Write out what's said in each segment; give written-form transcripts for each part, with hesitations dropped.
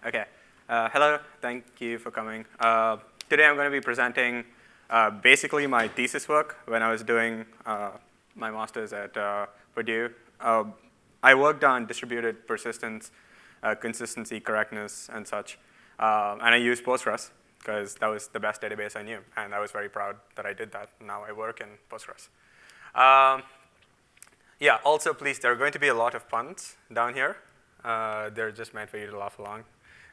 Okay. Hello. Thank you for coming. Today I'm going to be presenting basically my thesis work when I was doing my master's at Purdue. I worked on distributed persistence, consistency, correctness, and such. And I used Postgres because that was the best database I knew. And I was very proud that I did that. Now I work in Postgres. Yeah, also, please, there are going to be a lot of puns down here. They're just meant for you to laugh along.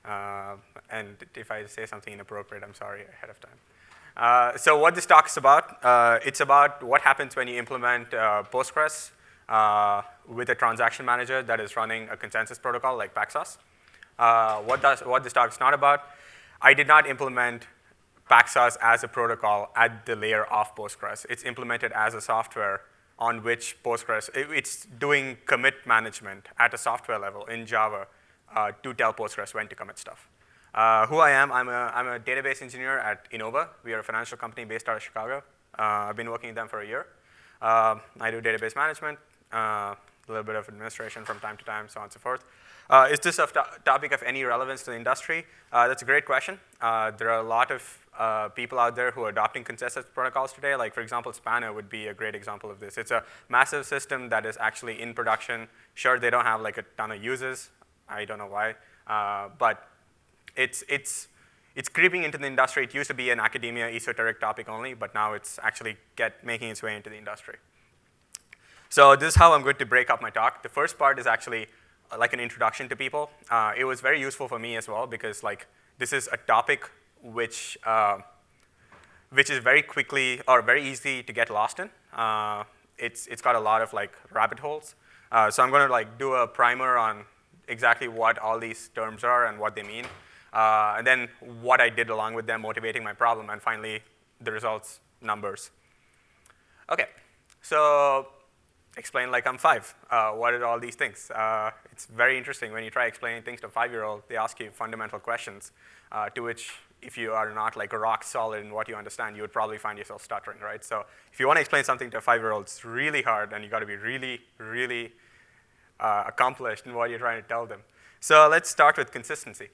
And if I say something inappropriate, I'm sorry ahead of time. So what this talk is about, it's about what happens when you implement Postgres with a transaction manager that is running a consensus protocol like Paxos. What this talk is not about, I did not implement Paxos as a protocol at the layer of Postgres. It's implemented as a software on which Postgres, it's doing commit management at a software level in Java to tell Postgres when to commit stuff. Who I am, I'm a database engineer at Innova. We are a financial company based out of Chicago. I've been working with them for a year. I do database management, a little bit of administration from time to time, so on and so forth. Is this a topic of any relevance to the industry? That's a great question. There are a lot of people out there who are adopting consensus protocols today. Like, for example, Spanner would be a great example of this. It's a massive system that is actually in production. Sure, they don't have like a ton of users. I don't know why. But it's creeping into the industry. It used to be an academia esoteric topic only, but now it's actually making its way into the industry. So this is how I'm going to break up my talk. The first part is actually like an introduction to people. It was very useful for me as well because like this is a topic which is very quickly or very easy to get lost in. It's got a lot of like rabbit holes. So I'm going to like do a primer on exactly what all these terms are and what they mean, and then what I did along with them, motivating my problem, and finally the results, numbers. Okay, so explain like I'm 5. What are all these things? It's very interesting when you try explaining things to a 5-year-old. They ask you fundamental questions to which, if you are not like rock solid in what you understand, you would probably find yourself stuttering, right? So if you want to explain something to a 5-year-old, it's really hard, and you got to be really, really accomplished in what you're trying to tell them. So let's start with consistency.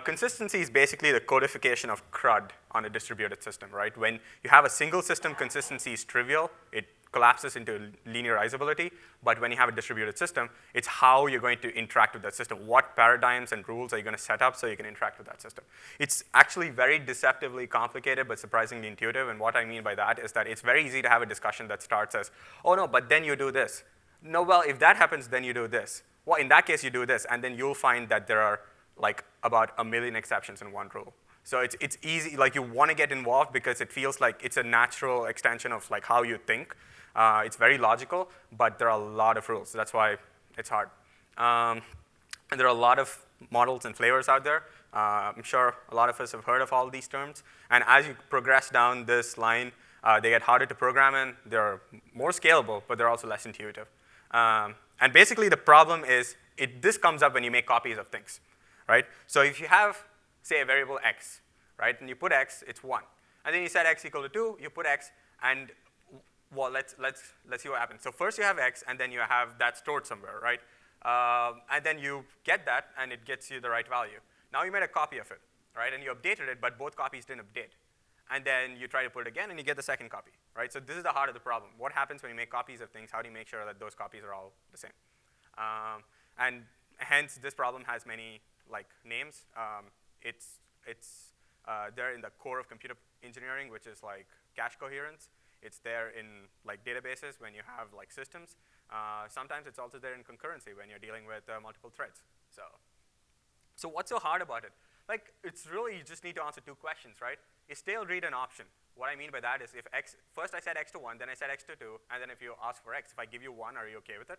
Consistency is basically the codification of CRUD on a distributed system, right? When you have a single system, consistency is trivial. It collapses into linearizability. But when you have a distributed system, it's how you're going to interact with that system. What paradigms and rules are you going to set up so you can interact with that system? It's actually very deceptively complicated, but surprisingly intuitive. And what I mean by that is that it's very easy to have a discussion that starts as, oh, no, but then you do this. No, well, if that happens, then you do this. Well, in that case, you do this. And then you'll find that there are like about 1 million exceptions in one rule. So it's easy, like you want to get involved because it feels like it's a natural extension of like how you think. It's very logical, but there are a lot of rules. That's why it's hard. And there are a lot of models and flavors out there. I'm sure a lot of us have heard of all these terms. And as you progress down this line, they get harder to program in. They're more scalable, but they're also less intuitive. And basically, the problem is this comes up when you make copies of things, right? So if you have, say, a variable x, right, and you put x, it's 1. And then you set x equal to 2, you put x, and well, let's see what happens. So first you have x, and then you have that stored somewhere, right? And then you get that, and it gets you the right value. Now you made a copy of it, right? And you updated it, but both copies didn't update. And then you try to put it again, and you get the second copy, right? So this is the heart of the problem. What happens when you make copies of things? How do you make sure that those copies are all the same? And hence, this problem has many like names. They're in the core of computer engineering, which is like cache coherence. It's there in like databases when you have like systems. Sometimes it's also there in concurrency when you're dealing with multiple threads. So what's so hard about it? Like, it's really, you just need to answer 2 questions, right? Is tail read an option? What I mean by that is if x, first I set x to 1, then I set x to 2, and then if you ask for x, if I give you 1, are you okay with it?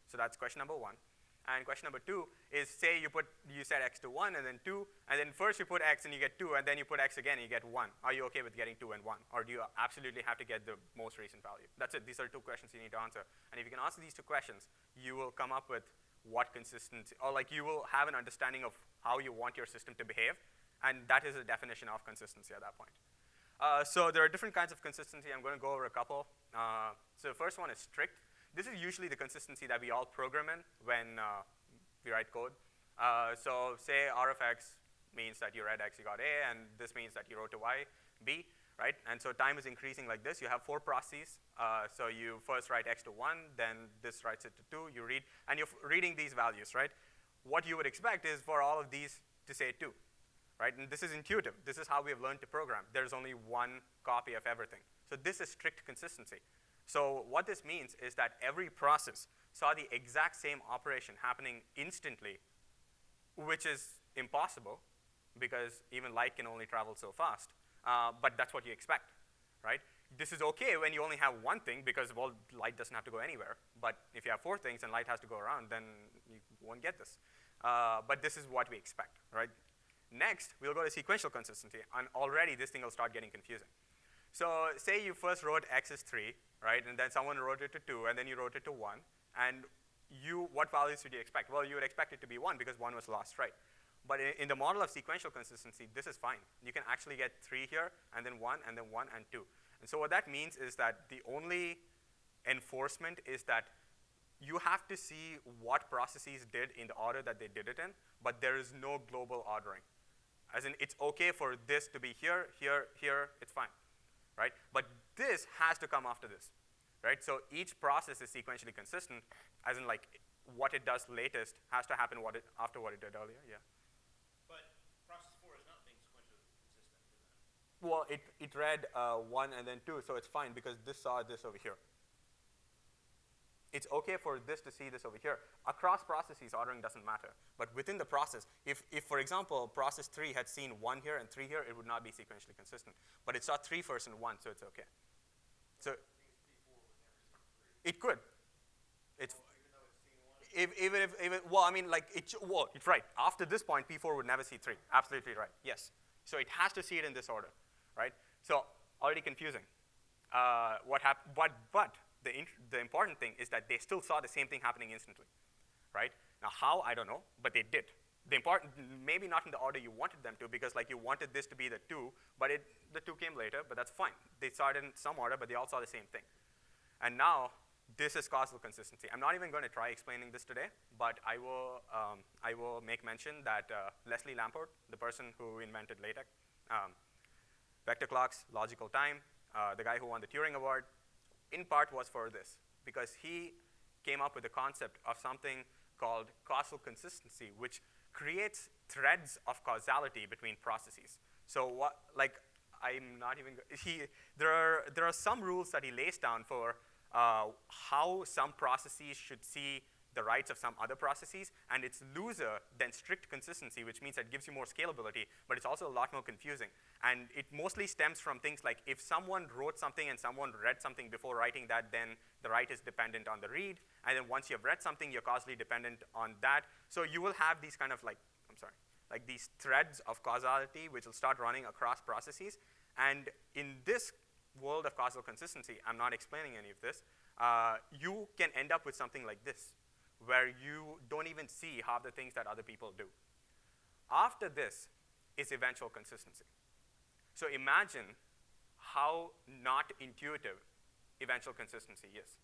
So that's question number 1. And question number 2 is, say you set x to 1 and then 2, and then first you put x and you get 2, and then you put x again and you get 1. Are you okay with getting 2 and 1? Or do you absolutely have to get the most recent value? That's it. These are 2 questions you need to answer. And if you can answer these 2 questions, you will come up with what consistency, or like you will have an understanding of how you want your system to behave, and that is a definition of consistency at that point. So there are different kinds of consistency. I'm going to go over a couple. So the first one is strict. This is usually the consistency that we all program in when we write code. So say R of x means that you read x, you got A, and this means that you wrote to y, B, right? And so time is increasing like this. You have 4 processes. So you first write x to 1, then this writes it to 2, you read, and you're reading these values, right? What you would expect is for all of these to say 2, right? And this is intuitive. This is how we have learned to program. There's only one copy of everything. So this is strict consistency. So what this means is that every process saw the exact same operation happening instantly, which is impossible because even light can only travel so fast. But that's what you expect, right? This is okay when you only have one thing because, well, light doesn't have to go anywhere. But if you have 4 things and light has to go around, then you won't get this. But this is what we expect, right? Next, we'll go to sequential consistency, and already this thing will start getting confusing. So say you first wrote x is 3, right? And then someone wrote it to 2, and then you wrote it to 1. And what values would you expect? Well, you would expect it to be 1 because 1 was lost, right? But in the model of sequential consistency, this is fine. You can actually get 3 here, and then 1, and then 1, and 2. And so what that means is that the only enforcement is that you have to see what processes did in the order that they did it in, but there is no global ordering. As in, it's okay for this to be here, here, here, it's fine, right? But this has to come after this, right? So each process is sequentially consistent, as in like what it does latest has to happen after what it did earlier, yeah. But process 4 is not being sequentially consistent, isn't it? Well, it read 1 and then 2, so it's fine because this saw this over here. It's okay for this to see this over here. Across processes, ordering doesn't matter. But within the process, if for example, process 3 had seen 1 here and 3 here, it would not be sequentially consistent. But it saw 3 first and 1, so it's okay. So it could. It's well, I mean, like, it's right. After this point, P4 would never see 3. Absolutely right. Yes. So it has to see it in this order, right? So already confusing. What happened? But the important thing is that they still saw the same thing happening instantly, right? Now how, I don't know, but they did. The important, maybe not in the order you wanted them to, because like you wanted this to be the 2, but the 2 came later, but that's fine. They saw it in some order, but they all saw the same thing. And now this is causal consistency. I'm not even going to try explaining this today, but I will make mention that Leslie Lamport, the person who invented LaTeX, vector clocks, logical time, the guy who won the Turing Award, in part was for this, because he came up with the concept of something called causal consistency, which creates threads of causality between processes. So what, like, I'm not even, there are some rules that he lays down for how some processes should see the rights of some other processes, and it's looser than strict consistency, which means that it gives you more scalability, but it's also a lot more confusing. And it mostly stems from things like if someone wrote something and someone read something before writing that, then the write is dependent on the read, and then once you've read something, you're causally dependent on that. So you will have these kind of like, like these threads of causality which will start running across processes. And in this world of causal consistency, I'm not explaining any of this, you can end up with something like this, where you don't even see half the things that other people do. After this is eventual consistency. So imagine how not intuitive eventual consistency is.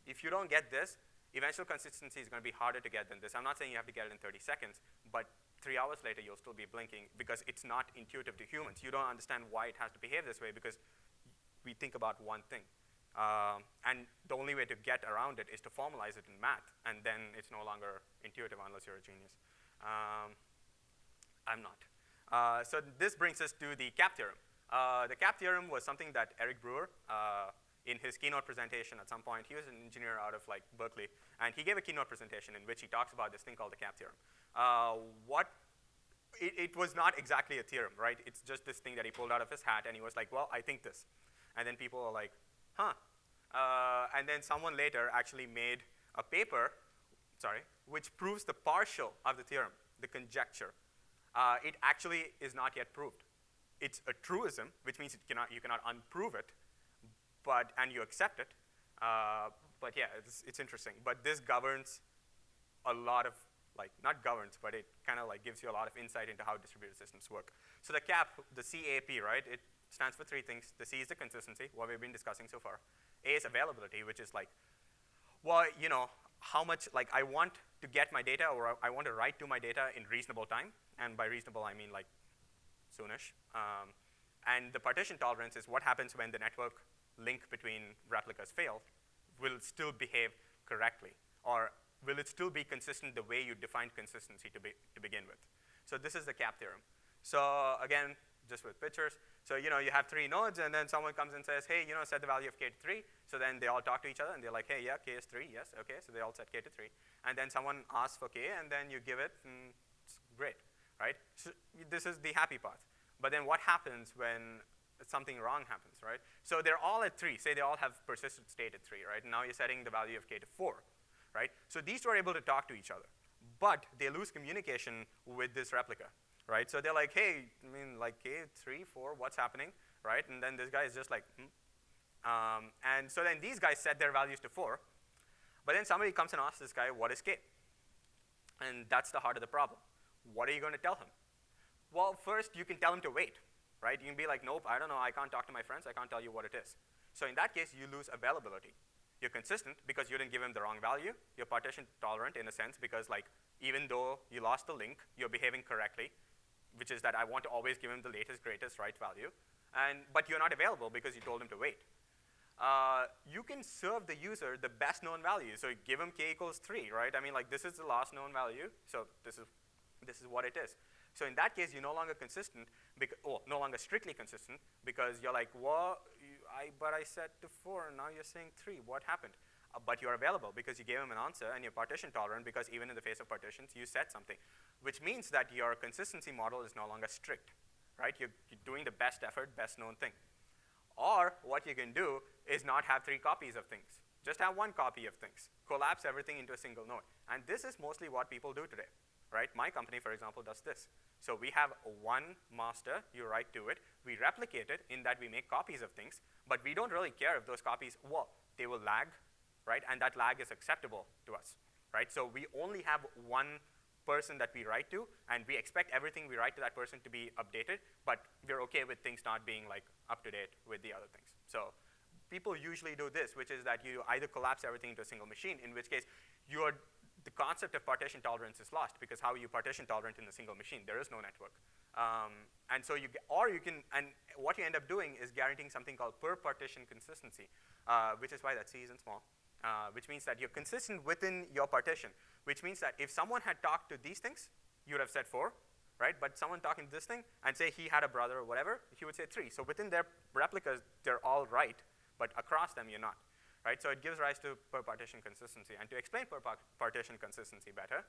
If you don't get this, eventual consistency is going to be harder to get than this. I'm not saying you have to get it in 30 seconds, but 3 hours later you'll still be blinking because it's not intuitive to humans. You don't understand why it has to behave this way because we think about one thing. And the only way to get around it is to formalize it in math, and then it's no longer intuitive unless you're a genius. I'm not. So this brings us to the CAP theorem. The CAP theorem was something that Eric Brewer, in his keynote presentation at some point, he was an engineer out of like Berkeley, and he gave a keynote presentation in which he talks about this thing called the CAP theorem. It was not exactly a theorem, right? It's just this thing that he pulled out of his hat, and he was like, well, I think this. And then people were like, huh. And then someone later actually made a paper, which proves the partial of the theorem, the conjecture. It actually is not yet proved. It's a truism, which means you cannot unprove it, and you accept it. But yeah, it's interesting. But this governs a lot of, not governs, but it kind of like gives you a lot of insight into how distributed systems work. So the CAP, the CAP, right? It stands for 3 things. The C is the consistency, what we've been discussing so far. A is availability, which is like, well, how much, like I want to get my data or I want to write to my data in reasonable time. And by reasonable, I mean like soonish. And the partition tolerance is what happens when the network link between replicas fail. Will it still behave correctly? Or will it still be consistent the way you defined consistency to begin with? So this is the cap theorem. So again, just with pictures. So you have 3 nodes, and then someone comes and says, hey, set the value of k to 3. So then they all talk to each other, and they're like, hey, yeah, k is 3, yes, okay. So they all set k to 3. And then someone asks for k, and then you give it, and it's great, right? So this is the happy path. But then what happens when something wrong happens, right? So they're all at 3. Say they all have persistent state at 3, right? And now you're setting the value of k to 4, right? So these two are able to talk to each other. But they lose communication with this replica, right? So they're like, hey, I mean, like k, 3, 4, what's happening, right? And then this guy is just like, and so then these guys set their values to 4. But then somebody comes and asks this guy, what is k? And that's the heart of the problem. What are you going to tell him? Well, first, you can tell him to wait, right? You can be like, nope, I don't know, I can't talk to my friends, I can't tell you what it is. So in that case, you lose availability. You're consistent because you didn't give him the wrong value. You're partition tolerant in a sense because like, even though you lost the link, you're behaving correctly, which is that I want to always give him the latest, greatest, right value. But you're not available because you told him to wait. You can serve the user the best known value. So give him k equals 3, right? I mean, like this is the last known value, so this is what it is. So in that case, you're no longer consistent, no longer strictly consistent, because you're like, well, but I set to 4, and now you're saying 3. What happened? But you're available because you gave him an answer, and you're partition tolerant because even in the face of partitions, you said something, which means that your consistency model is no longer strict, right? You're doing the best effort, best known thing. Or what you can do is not have 3 copies of things. Just have 1 copy of things. Collapse everything into a single node. And this is mostly what people do today, right? My company, for example, does this. So we have 1 master, you write to it. We replicate it in that we make copies of things, but we don't really care if those copies, well, they will lag, right? And that lag is acceptable to us, right? So we only have 1 person that we write to, and we expect everything we write to that person to be updated, but we're okay with things not being like up to date with the other things. So people usually do this, which is that you either collapse everything into a single machine, in which case the concept of partition tolerance is lost, because how are you partition tolerant in a single machine? There is no network. And so and what you end up doing is guaranteeing something called per partition consistency, which is why that C isn't small, which means that you're consistent within your partition, which means that if someone had talked to these things, you would have said 4, right? But someone talking to this thing and say he had a brother or whatever, he would say 3. So within their replicas, they're all right, but across them, you're not. Right? So it gives rise to per partition consistency. And to explain per partition consistency better,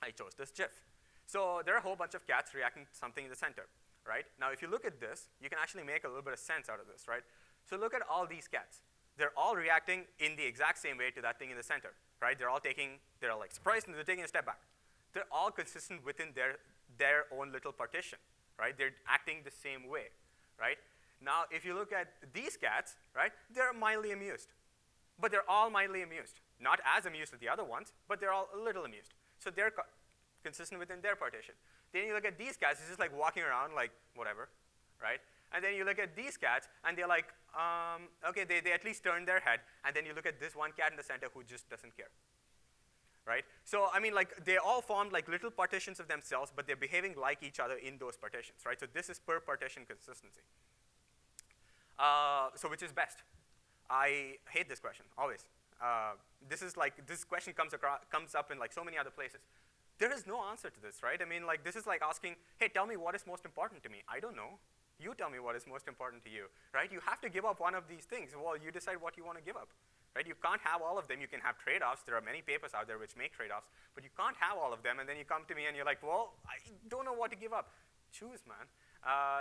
I chose this GIF. So there are a whole bunch of cats reacting to something in the center, right? Now, if you look at this, you can actually make a little bit of sense out of this, right? So look at all these cats. They're all reacting in the exact same way to that thing in the center, right? They're like surprised and they're taking a step back. They're all consistent within their own little partition, right? They're acting the same way, right? Now, if you look at these cats, right, they're mildly amused. But they're all mildly amused. Not as amused as the other ones, but they're all a little amused. So they're consistent within their partition. Then you look at these cats, it's just like walking around like whatever, right? And then you look at these cats, and they're like, okay, they at least turn their head. And then you look at this one cat in the center who just doesn't care, right? So, I mean, like, they all formed like little partitions of themselves, but they're behaving like each other in those partitions, right? So this is per partition consistency. So which is best? I hate this question, always. This question comes up in like so many other places. There is no answer to this, right? I mean, like, this is like asking, hey, tell me what is most important to me. I don't know. You tell me what is most important to you, right? You have to give up one of these things. Well, you decide what you want to give up, right? You can't have all of them. You can have trade-offs. There are many papers out there which make trade-offs, but you can't have all of them. And then you come to me and you're like, well, I don't know what to give up. Choose, man.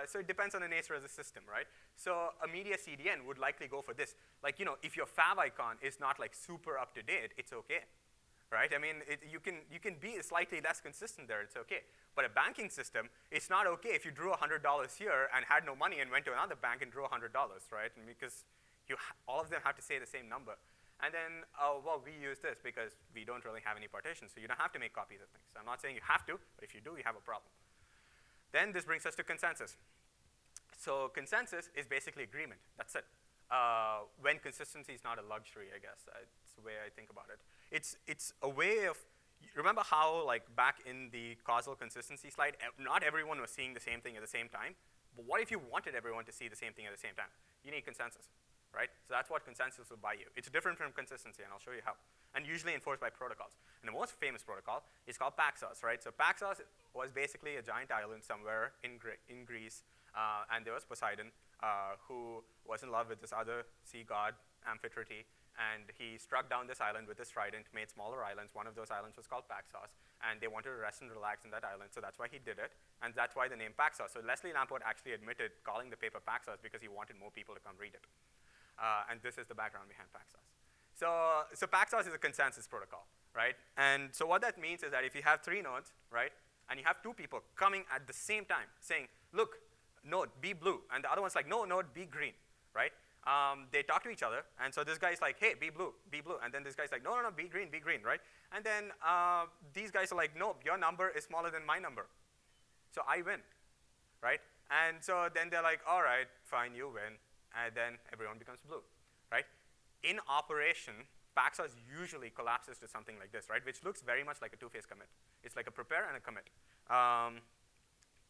So it depends on the nature of the system, right? So a media CDN would likely go for this. Like, if your favicon is not like super up to date, it's okay, right? I mean, you can be slightly less consistent there, it's okay. But a banking system, it's not okay if you drew $100 here and had no money and went to another bank and drew $100, right? And because all of them have to say the same number. And then, well, we use this because we don't really have any partitions, so you don't have to make copies of things. I'm not saying you have to, but if you do, you have a problem. Then this brings us to consensus. So consensus is basically agreement. That's it. When consistency is not a luxury, I guess. It's the way I think about it. It's a way of, remember how like back in the causal consistency slide, not everyone was seeing the same thing at the same time? But what if you wanted everyone to see the same thing at the same time? You need consensus, right? So that's what consensus will buy you. It's different from consistency, and I'll show you how. And usually enforced by protocols. And the most famous protocol is called Paxos, right? So Paxos was basically a giant island somewhere in Greece, and there was Poseidon, who was in love with this other sea god, Amphitrite, and he struck down this island with his trident, made smaller islands. One of those islands was called Paxos, and they wanted to rest and relax in that island, so that's why he did it, and that's why the name Paxos. So Leslie Lamport actually admitted calling the paper Paxos because he wanted more people to come read it. And this is the background behind Paxos. So Paxos is a consensus protocol, right? And so what that means is that if you have 3 nodes, right, and you have 2 people coming at the same time saying, look, node, be blue, and the other one's like, no, node, be green, right? They talk to each other, and so this guy's like, hey, be blue, and then this guy's like, no, be green, right? And then these guys are like, no, your number is smaller than my number, so I win, right? And so then they're like, all right, fine, you win, and then everyone becomes blue, right? In operation, Paxos usually collapses to something like this, right, which looks very much like a 2-phase commit. It's like a prepare and a commit.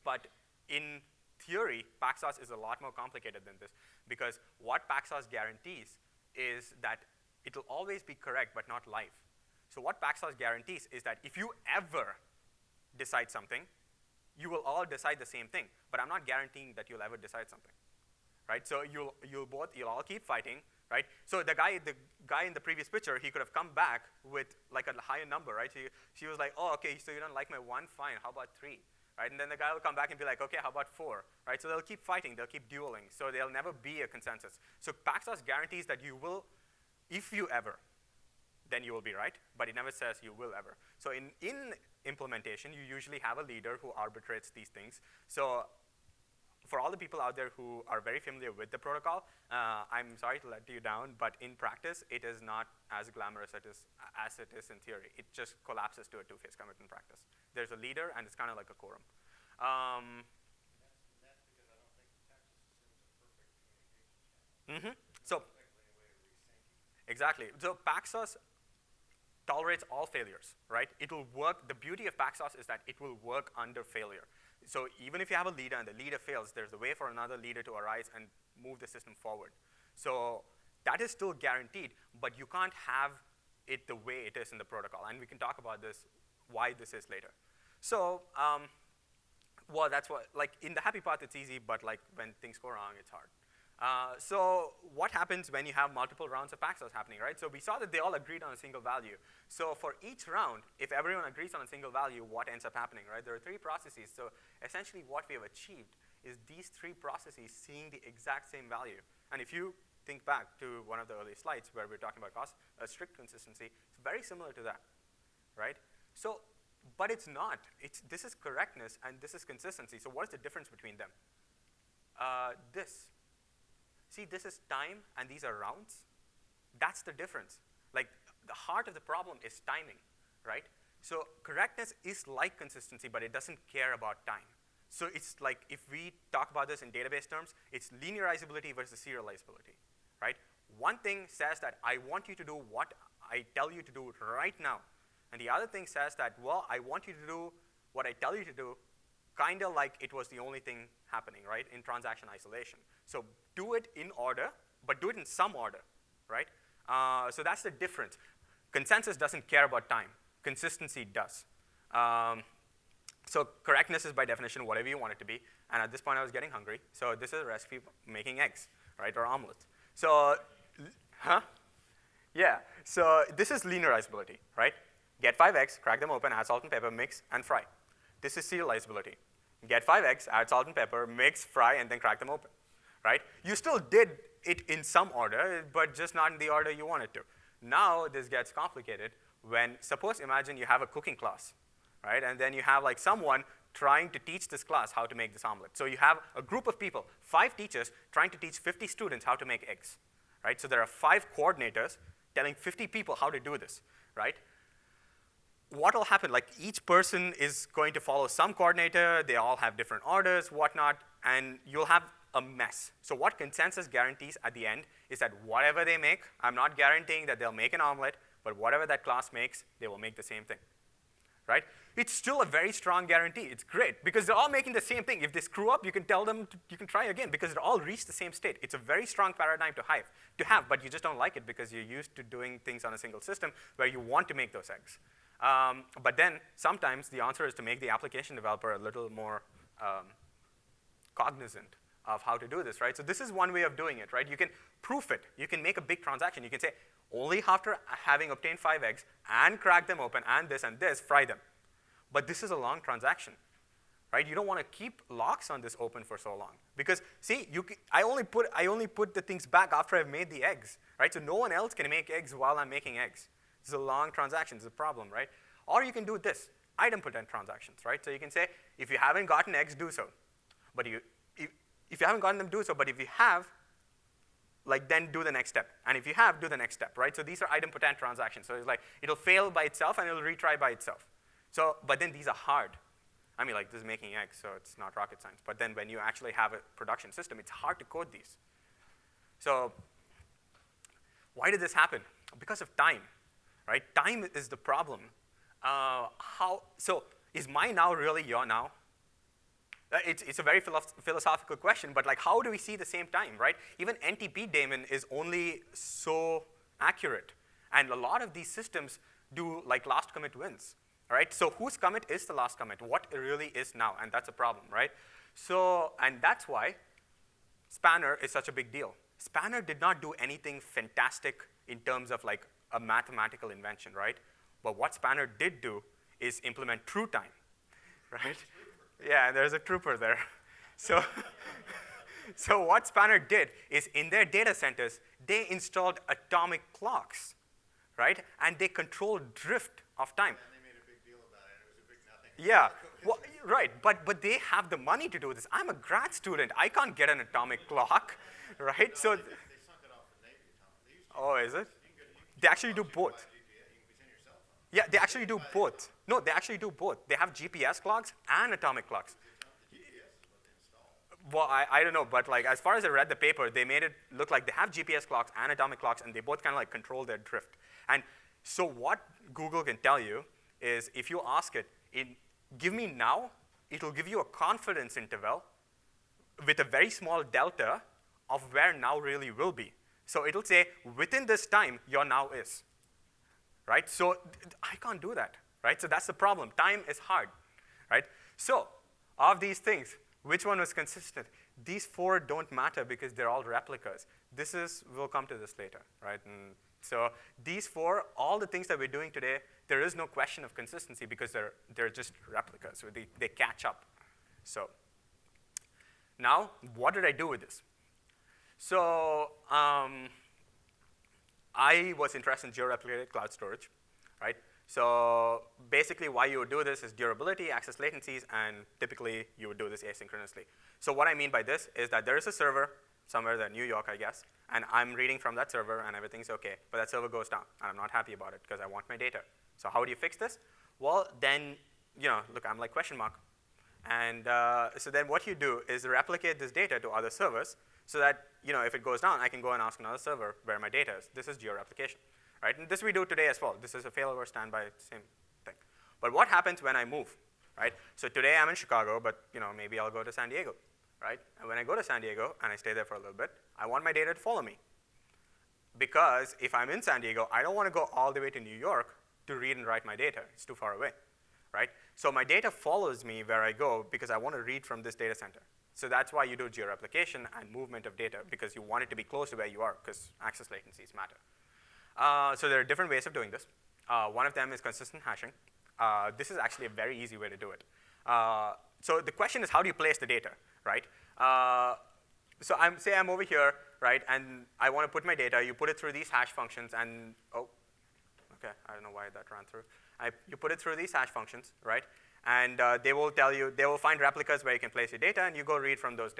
But in theory, Paxos is a lot more complicated than this, because what Paxos guarantees is that it'll always be correct but not live. So what Paxos guarantees is that if you ever decide something, you will all decide the same thing, but I'm not guaranteeing that you'll ever decide something, right? So you'll all keep fighting, right? So the guy in the previous picture, he could have come back with like a higher number, right? She was like, oh, okay, so you don't like my 1, fine, how about 3? Right? And then the guy will come back and be like, okay, how about 4? Right? So they'll keep fighting, they'll keep dueling, so there'll never be a consensus. So Paxos guarantees that you will, if you ever, then you will be right, but it never says you will ever. So in implementation, you usually have a leader who arbitrates these things. So for all the people out there who are very familiar with the protocol, I'm sorry to let you down, but in practice, it is not as glamorous as it is in theory. It just collapses to a 2-phase commit in practice. There's a leader, and it's kind of like a quorum. That's because I don't think Paxos assumes a perfect communication channel. So exactly. So Paxos tolerates all failures, right? It'll work. The beauty of Paxos is that it will work under failure. So even if you have a leader and the leader fails, there's a way for another leader to arise and move the system forward. So that is still guaranteed, but you can't have it the way it is in the protocol. And we can talk about this, why this is later. So, well, that's what, like in the happy path, it's easy, but like when things go wrong, it's hard. So what happens when you have multiple rounds of Paxos happening, right? So we saw that they all agreed on a single value. So for each round, if everyone agrees on a single value, what ends up happening, right? There are 3 processes. So essentially what we have achieved is these 3 processes seeing the exact same value. And if you think back to one of the early slides where we were talking about strict consistency, it's very similar to that, right? So, but it's not. This is correctness and this is consistency. So what is the difference between them? This. See, this is time, and these are rounds. That's the difference. Like, the heart of the problem is timing, right? So correctness is like consistency, but it doesn't care about time. So it's like, if we talk about this in database terms, it's linearizability versus serializability, right? One thing says that I want you to do what I tell you to do right now. And the other thing says that, well, I want you to do what I tell you to do, kind of like it was the only thing happening, right, in transaction isolation. So do it in order, but do it in some order, right? So that's the difference. Consensus doesn't care about time. Consistency does. So correctness is by definition whatever you want it to be. And at this point, I was getting hungry. So this is a recipe for making eggs, right, or omelets. So, yeah. So this is linearizability, right? Get 5 eggs, crack them open, add salt and pepper, mix, and fry. This is serializability. Get 5 eggs, add salt and pepper, mix, fry, and then crack them open, right? You still did it in some order, but just not in the order you wanted to. Now this gets complicated when, imagine you have a cooking class, right? And then you have like someone trying to teach this class how to make this omelet. So you have a group of people, 5 teachers, trying to teach 50 students how to make eggs, right? So there are 5 coordinators telling 50 people how to do this, right? What will happen, like each person is going to follow some coordinator, they all have different orders, whatnot, and you'll have a mess. So what consensus guarantees at the end is that whatever they make, I'm not guaranteeing that they'll make an omelet, but whatever that class makes, they will make the same thing, right? It's still a very strong guarantee. It's great because they're all making the same thing. If they screw up, you can tell them you can try again because it all reached the same state. It's a very strong paradigm to have, but you just don't like it because you're used to doing things on a single system where you want to make those eggs. But then sometimes the answer is to make the application developer a little more cognizant of how to do this, right? So this is one way of doing it, right? You can proof it. You can make a big transaction. You can say, only after having obtained 5 eggs and crack them open and this, fry them. But this is a long transaction, right? You don't want to keep locks on this open for so long. Because, see, I only put the things back after I've made the eggs, right? So no one else can make eggs while I'm making eggs. This is a long transaction. This is a problem, right? Or you can do this, idempotent transactions, right? So you can say, if you haven't gotten eggs, do so. But if you haven't gotten them, do so. But if you have, then do the next step. And if you have, do the next step, right? So these are idempotent transactions. So it's like, it'll fail by itself, and it'll retry by itself. So, but then these are hard. I mean, this is making eggs, so it's not rocket science. But then when you actually have a production system, it's hard to code these. So why did this happen? Because of time, right? Time is the problem. So is my now really your now? It's a very philosophical question, but how do we see the same time, right? Even NTP daemon is only so accurate. And a lot of these systems do last commit wins, right? So whose commit is the last commit? What it really is now, and that's a problem, right? So, and that's why Spanner is such a big deal. Spanner did not do anything fantastic in terms of a mathematical invention, right? But what Spanner did do is implement true time, right? Yeah, there's a trooper there. So, so what Spanner did is in their data centers, they installed atomic clocks, right? And they controlled drift of time. And they made a big deal about it, and it was a big nothing. Yeah, well, right, but they have the money to do this. I'm a grad student. I can't get an atomic clock, right? No, so they sunk it off the Navy atomic. They used to. Oh, is it? You can They actually do both. You can send your cell phone. Yeah, they actually do both. No, they actually do both. They have GPS clocks and atomic clocks. The GPS is what they installed. Well, I don't know, but as far as I read the paper, they made it look like they have GPS clocks and atomic clocks, and they both kind of control their drift. And so what Google can tell you is if you ask it, give me now, it'll give you a confidence interval with a very small delta of where now really will be. So it'll say, within this time, your now is, right? So I can't do that, right? So that's the problem. Time is hard, right? So of these things, which one was consistent? These 4 don't matter because they're all replicas. We'll come to this later, right? And so these 4, all the things that we're doing today, there is no question of consistency because they're just replicas. So they catch up. So now, what did I do with this? So I was interested in geo-replicated cloud storage, right? So basically, why you would do this is durability, access latencies, and typically you would do this asynchronously. So what I mean by this is that there is a server somewhere in New York, I guess, and I'm reading from that server, and everything's OK. But that server goes down, and I'm not happy about it because I want my data. So how do you fix this? Well, then, look, I'm like question mark. And so then what you do is replicate this data to other servers so that if it goes down, I can go and ask another server where my data is. This is geo-replication, right? And this we do today as well. This is a failover standby, same thing. But what happens when I move, right? So today I'm in Chicago, but maybe I'll go to San Diego, right? And when I go to San Diego and I stay there for a little bit, I want my data to follow me. Because if I'm in San Diego, I don't want to go all the way to New York to read and write my data. It's too far away, right? So my data follows me where I go because I want to read from this data center. So that's why you do geo-replication and movement of data, because you want it to be close to where you are, because access latencies matter. So there are different ways of doing this. One of them is consistent hashing. This is actually a very easy way to do it. So the question is, how do you place the data, right? So say I'm over here, right, and I want to put my data. You put it through these hash functions, and OK, I don't know why that ran through. You put it through these hash functions, right? And they will tell you, they will find replicas where you can place your data, and you go read from those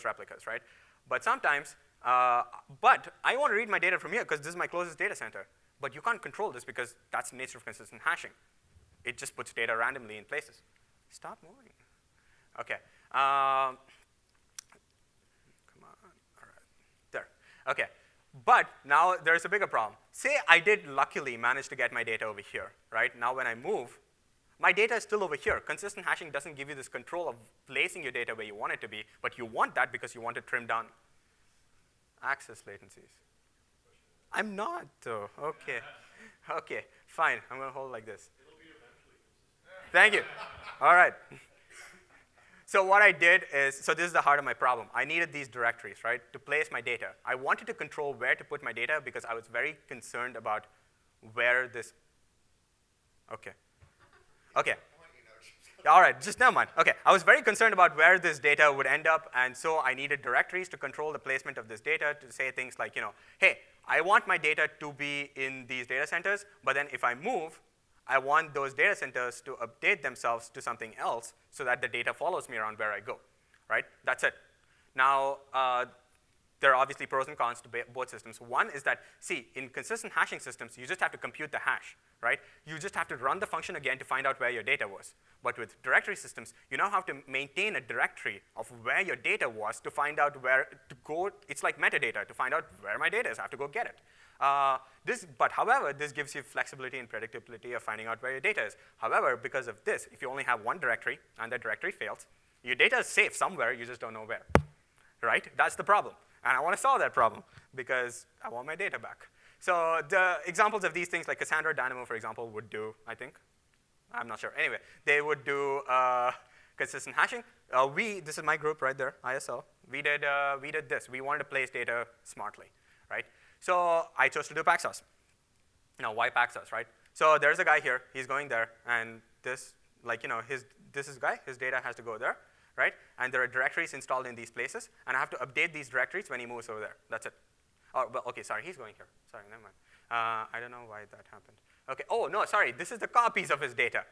replicas, right? But sometimes, but I want to read my data from here because this is my closest data center. But you can't control this because that's the nature of consistent hashing. It just puts data randomly in places. Stop moving. OK. But now there's a bigger problem. Say I did luckily manage to get my data over here, right? Now when I move, my data is still over here. Consistent hashing doesn't give you this control of placing your data where you want it to be, but you want that because you want to trim down access latencies. I'm not, though. OK. OK, fine. I'm going to hold like this. It'll be eventually consistent. Thank you. All right. So what I did is, so this is the heart of my problem. I needed these directories, right, to place my data. I wanted to control where to put my data because I was very concerned about where this, OK. OK. All right, just never mind. OK, I was very concerned about where this data would end up, and so I needed directories to control the placement of this data to say things like, hey, I want my data to be in these data centers, but then if I move, I want those data centers to update themselves to something else so that the data follows me around where I go, right? That's it. Now, there are obviously pros and cons to both systems. One is that, see, in consistent hashing systems, you just have to compute the hash, right? You just have to run the function again to find out where your data was. But with directory systems, you now have to maintain a directory of where your data was to find out where to go. It's like metadata to find out where my data is. I have to go get it. But however, this gives you flexibility and predictability of finding out where your data is. However, because of this, if you only have one directory and that directory fails, your data is safe somewhere, you just don't know where, right? That's the problem. And I want to solve that problem because I want my data back. So the examples of these things, like Cassandra Dynamo, for example, would do, I think. I'm not sure. Anyway, they would do consistent hashing. This is my group right there, ISL. We did this. We wanted to place data smartly, right? So I chose to do Paxos. Now, why Paxos, right? So there's a guy here. He's going there. And this, this is a guy. His data has to go there, right? And there are directories installed in these places. And I have to update these directories when he moves over there. That's it. Oh, well, OK, sorry. He's going here. Sorry, never mind. I don't know why that happened. OK, oh, no, sorry. This is the copies of his data.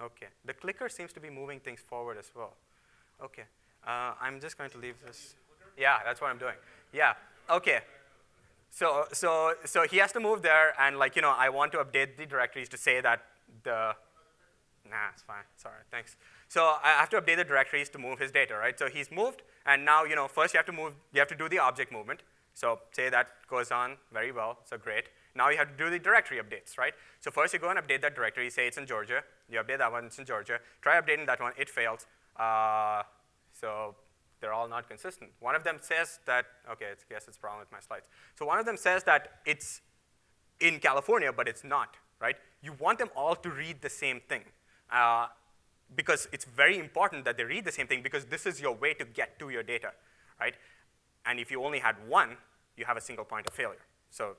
OK, the clicker seems to be moving things forward as well. OK, I'm just going to leave this. Yeah, that's what I'm doing. Yeah, OK. So he has to move there, and I want to update the directories to say that the, nah, it's fine. Sorry, thanks. So I have to update the directories to move his data, right? So he's moved, and now first you have to do the object movement. So say that goes on very well, so great. Now you have to do the directory updates, right? So first you go and update that directory, say it's in Georgia. You update that one, it's in Georgia. Try updating that one, it fails. So they're all not consistent. One of them says that, OK, I guess it's a problem with my slides. So one of them says that it's in California, but it's not, right? You want them all to read the same thing. Because it's very important that they read the same thing because this is your way to get to your data, right? And if you only had one, you have a single point of failure. So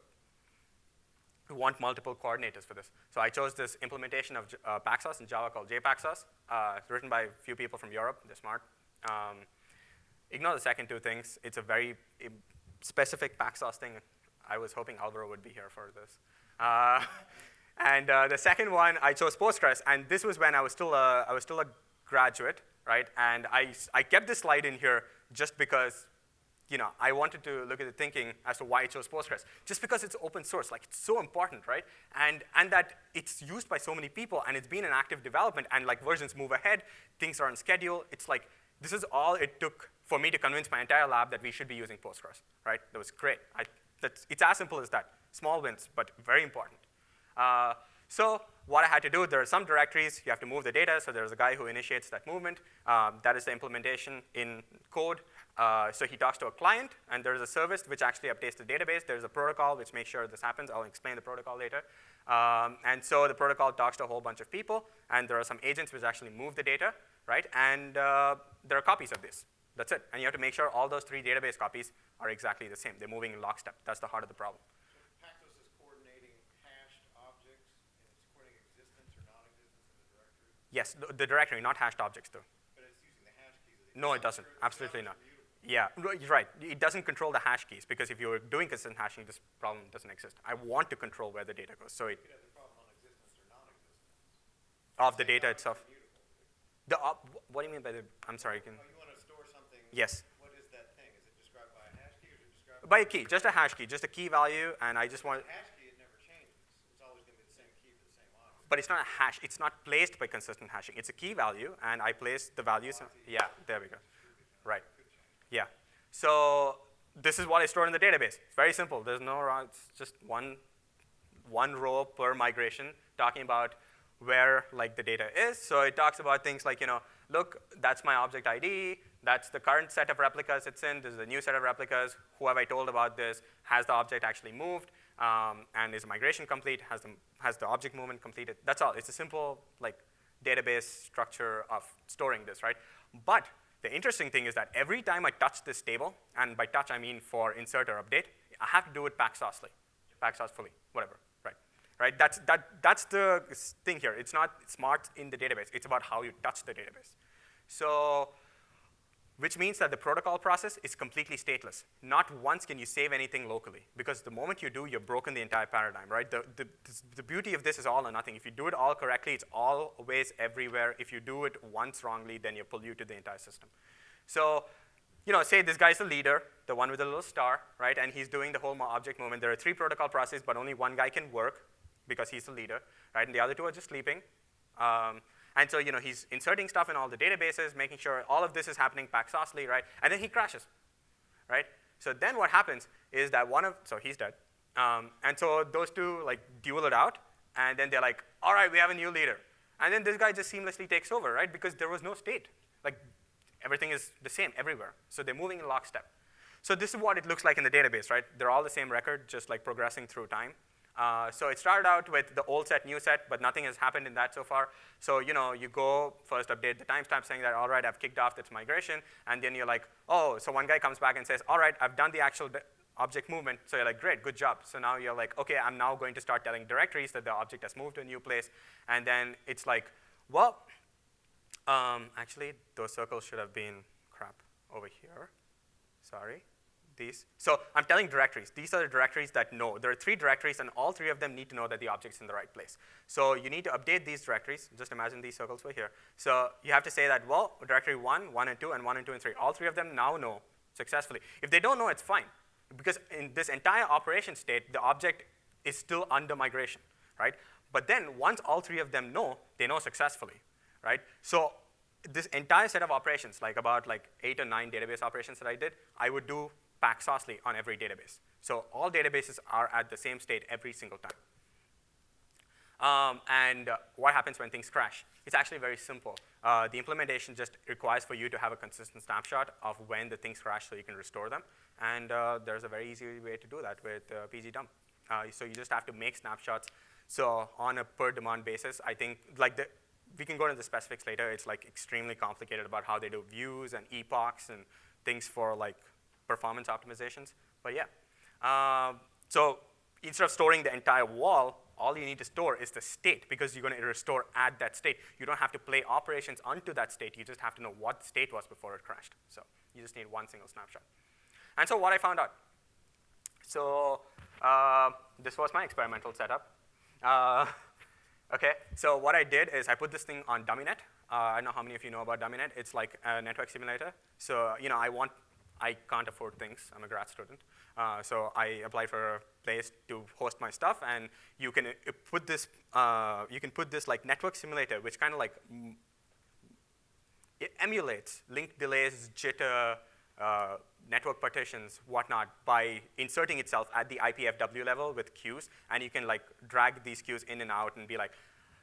we want multiple coordinators for this. So I chose this implementation of Paxos in Java called JPaxos. It's written by a few people from Europe. They're smart. Ignore the second two things. It's a very specific Paxos thing. I was hoping Alvaro would be here for this. And the second one, I chose Postgres. And this was when I was still a graduate, right? And I kept this slide in here just because I wanted to look at the thinking as to why I chose Postgres. Just because it's open source, it's so important, right? And that it's used by so many people, and it's been in active development, and versions move ahead, things are on schedule. It's this is all it took for me to convince my entire lab that we should be using Postgres, right? That was great. It's as simple as that. Small wins, but very important. So what I had to do, there are some directories. You have to move the data. So there's a guy who initiates that movement. That is the implementation in code. So he talks to a client, and there's a service which actually updates the database. There's a protocol which makes sure this happens. I'll explain the protocol later. And so the protocol talks to a whole bunch of people, and there are some agents which actually move the data, right? And there are copies of this. That's it. And you have to make sure all those 3 database copies are exactly the same. They're moving in lockstep. That's the heart of the problem. So Paxos is coordinating hashed objects, and it's coordinating existence or non-existence in the directory? Yes, the directory, not hashed objects, though. But it's using the hash keys. No, it doesn't. Absolutely not. Yeah, you're right. It doesn't control the hash keys, because if you're doing consistent hashing, this problem doesn't exist. I want to control where the data goes. So You could have the problem on existence or non-existence. of the data itself. What do you mean by the, I'm sorry. Oh, you want to store something. Yes. What is that thing? Is it described by a hash key, or is it described By a key, just a hash key, just a key value, and I just want, a hash key? It never changes. It's always going to be the same key for the same object. but it's not a hash. It's not placed by consistent hashing. It's a key value, and I place the values. Yeah, there we go. Right. Yeah. So this is what I store in the database. It's very simple. There's no, it's just one row per migration talking about where like the data is. So it talks about things like, look, that's my object ID. That's the current set of replicas it's in. This is a new set of replicas. Who have I told about this? Has the object actually moved? And is the migration complete? Has the object movement completed? That's all. It's a simple like database structure of storing this, right? But the interesting thing is that every time I touch this table, and by touch I mean for insert or update, I have to do it Paxosly, Paxosfully, whatever, right? Right? That's the thing here. It's not smart in the database. It's about how you touch the database. So, which means that the protocol process is completely stateless. Not once can you save anything locally, because the moment you do, you've broken the entire paradigm, right? The beauty of this is all or nothing. If you do it all correctly, it's always everywhere. If you do it once wrongly, then you polluted the entire system. So, say this guy's the leader, the one with the little star, right? And he's doing the whole object movement. There are 3 protocol processes, but only one guy can work because he's the leader, right? And the other 2 are just sleeping. And so, he's inserting stuff in all the databases, making sure all of this is happening Paxosly, right? And then he crashes, right? So then what happens is that so he's dead. And so those 2 like duel it out, and then they're like, all right, we have a new leader. And then this guy just seamlessly takes over, right? Because there was no state. Like, everything is the same everywhere. So they're moving in lockstep. So this is what it looks like in the database, right? They're all the same record, just like progressing through time. So it started out with the old set, new set, but nothing has happened in that so far. So you go first update the timestamp saying that, all right, I've kicked off this migration. And then you're like, oh, so one guy comes back and says, all right, I've done the actual object movement. So you're like, great, good job. So now you're like, OK, I'm now going to start telling directories that the object has moved to a new place. And then it's like, well, actually, those circles should have been crap over here. Sorry. So I'm telling directories. These are the directories that know. There are 3 directories, and all 3 of them need to know that the object's in the right place. So you need to update these directories. Just imagine these circles were here. So you have to say that, well, directory 1, 1 and 2, and 1 and 2 and 3. All 3 of them now know successfully. If they don't know, it's fine. Because in this entire operation state, the object is still under migration, right? But then once all 3 of them know, they know successfully, right? So this entire set of operations, like about 8 or 9 database operations that I did, I would do Paxosly on every database. So all databases are at the same state every single time. And what happens when things crash? It's actually very simple. The implementation just requires for you to have a consistent snapshot of when the things crash so you can restore them. And there's a very easy way to do that with pgdump. So you just have to make snapshots. So on a per demand basis, I think we can go into the specifics later. It's extremely complicated about how they do views and epochs and things for performance optimizations. But yeah. So instead of storing the entire wall, all you need to store is the state, because you're going to restore at that state. You don't have to play operations onto that state. You just have to know what the state was before it crashed. So you just need one single snapshot. And so what I found out. So this was my experimental setup. OK, so what I did is I put this thing on DummyNet. I don't know how many of you know about DummyNet. It's like a network simulator. So I can't afford things. I'm a grad student. So I applied for a place to host my stuff, and you can put this network simulator, which kind of it emulates link delays, jitter, network partitions, whatnot, by inserting itself at the IPFW level with queues, and you can drag these queues in and out and be like,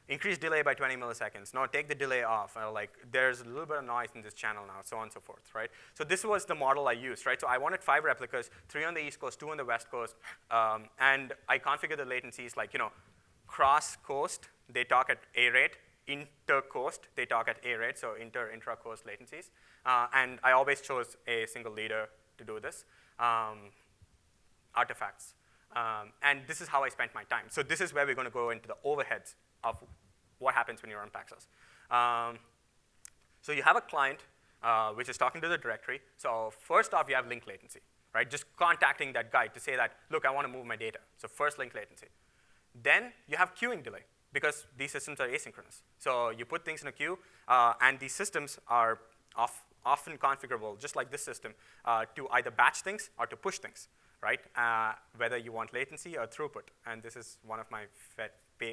increase delay by 20 milliseconds. No, take the delay off. There's a little bit of noise in this channel now, so on and so forth, right? So this was the model I used, right? So I wanted 5 replicas, 3 on the East Coast, 2 on the West Coast, and I configured the latencies cross-coast, they talk at A rate, inter-coast, they talk at A rate, so intra-coast latencies. And I always chose a single leader to do this, artifacts. And this is how I spent my time. So this is where we're going to go into the overheads of what happens when you run Paxos. So you have a client which is talking to the directory. So first off, you have link latency, right? Just contacting that guy to say that, look, I want to move my data. So first link latency. Then you have queuing delay, because these systems are asynchronous. So you put things in a queue, and these systems are often configurable, just like this system, to either batch things or to push things. right? Whether you want latency or throughput, and this is one of my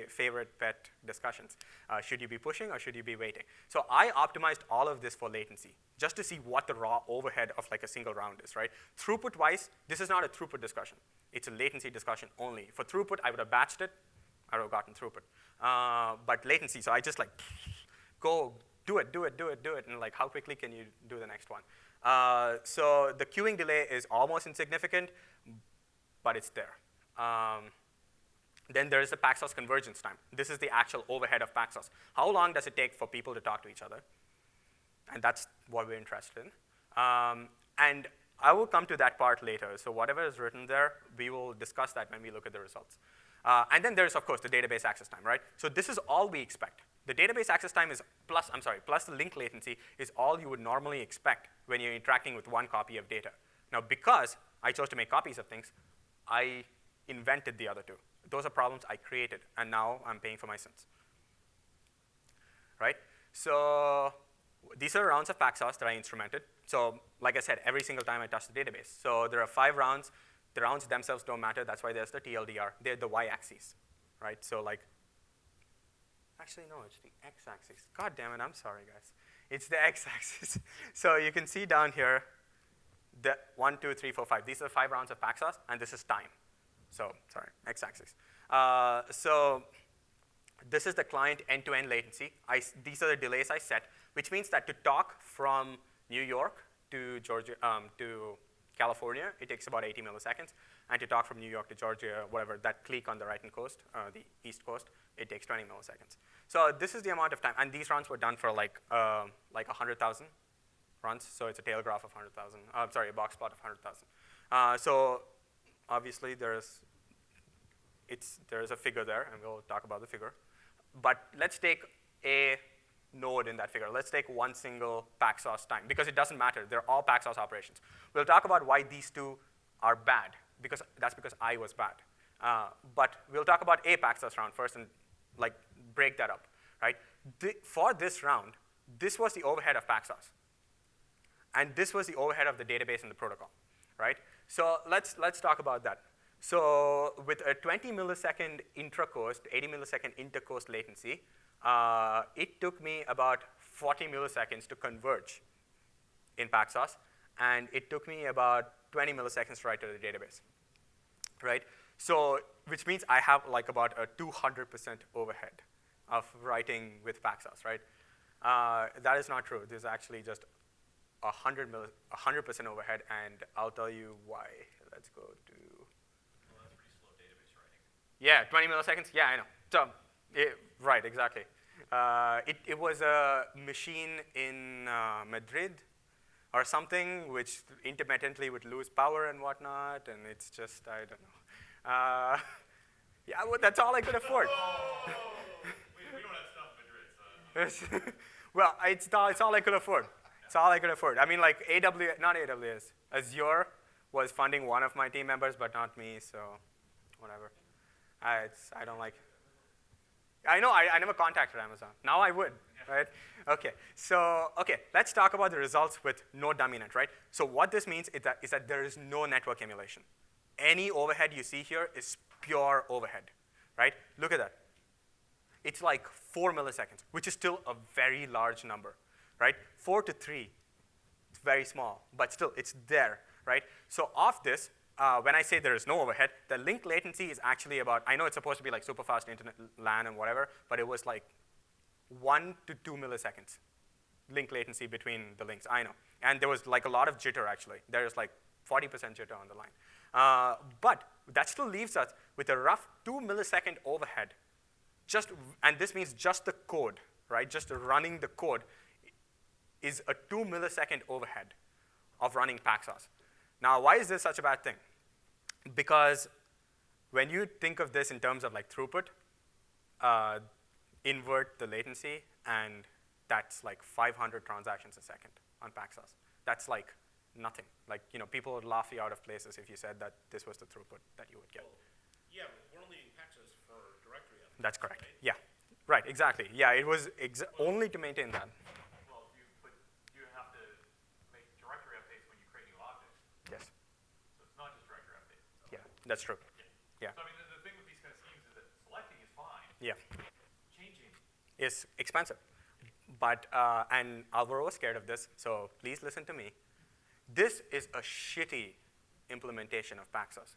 favorite pet discussions. Should you be pushing or should you be waiting? So I optimized all of this for latency, just to see what the raw overhead of like a single round is, right? Throughput-wise, this is not a throughput discussion. It's a latency discussion only. For throughput, I would have batched it. I would have gotten throughput. But latency, so I just like, go do it, and like how quickly can you do the next one? So the queuing delay is almost insignificant, but it's there. Then there is the Paxos convergence time. This is the actual overhead of Paxos. How long does it take for people to talk to each other? And that's what we're interested in. And I will come to that part later. So whatever is written there, we will discuss that when we look at the results. And then there's, of course, the database access time, right? So this is all we expect. The database access time is plus the link latency is all you would normally expect when you're interacting with one copy of data. Now, because I chose to make copies of things, I invented the other two. Those are problems I created, and now I'm paying for my sins, right? So these are rounds of Paxos that I instrumented. So like I said, every single time I touch the database. So there are 5 rounds. The rounds themselves don't matter. That's why there's the TLDR. They're the y-axis, right? So like, actually, no, it's the x-axis. God damn it, I'm sorry, guys. It's the x-axis. So you can see down here, the 1, 2, 3, 4, 5. These are 5 rounds of Paxos, and this is time. So, sorry, x-axis. So this is the client end-to-end latency. These are the delays I set, which means that to talk from New York to Georgia, to California, it takes about 80 milliseconds. And to talk from New York to Georgia, whatever, that clique on the right-hand coast, the east coast, it takes 20 milliseconds. So this is the amount of time. And these runs were done for like 100,000 runs. So it's a tail graph of 100,000. Sorry, a box plot of 100,000. So obviously there is a figure there, and we'll talk about the figure. But let's take a node in that figure. Let's take one single Paxos time, because it doesn't matter. They're all Paxos operations. We'll talk about why these two are bad, because that's because I was bad. But we'll talk about a Paxos round first and like break that up, right? For this round, this was the overhead of Paxos. And this was the overhead of the database and the protocol, right? So let's talk about that. So with a 20 millisecond intra-coast, 80 millisecond inter-coast latency, it took me about 40 milliseconds to converge in Paxos, and it took me about 20 milliseconds to write to the database, right? So which means I have like about a 200% overhead of writing with Paxos, right? That is not true. There's actually just 100% overhead, and I'll tell you why. Let's go to. Well, that's pretty slow database writing. Yeah, 20 milliseconds. Yeah, I know. So, right, exactly. It was a machine in Madrid or something, which intermittently would lose power and whatnot, and it's just, I don't know. Yeah, well, that's all I could afford. We don't have stuff in Madrid, so. Well, it's all I could afford. It's all I could afford. I mean, like not AWS. Azure was funding one of my team members, but not me, so whatever. I don't like. I know, I never contacted Amazon. Now I would, right? Okay, so let's talk about the results with no dummy net, right? So what this means is that there is no network emulation. Any overhead you see here is pure overhead, right? Look at that. It's like 4 milliseconds, which is still a very large number, right? 4 to 3, it's very small, but still, it's there, right? So of this, when I say there is no overhead, the link latency is actually about, I know it's supposed to be like super fast internet LAN and whatever, but it was like 1 to 2 milliseconds link latency between the links, I know. And there was like a lot of jitter, actually. There is like 40% jitter on the line. But that still leaves us with a rough 2 millisecond overhead. And this means just the code, right? Just running the code is a 2 millisecond overhead of running Paxos. Now, why is this such a bad thing? Because when you think of this in terms of like throughput, invert the latency, and that's like 500 transactions a second on Paxos. That's like nothing. Like, people would laugh you out of places if you said that this was the throughput that you would get. Well, yeah, but we're only using Paxos for directory updates. That's correct. Right? Yeah, right, exactly. Yeah, it was only to maintain that. Well, you have to make directory updates when you create new objects. Yes. So it's not just directory updates. That's true. Yeah. So I mean, the thing with these kind of schemes is that selecting is fine. Yeah. Changing. Is expensive. But, and Alvaro was scared of this, so please listen to me. This is a shitty implementation of Paxos.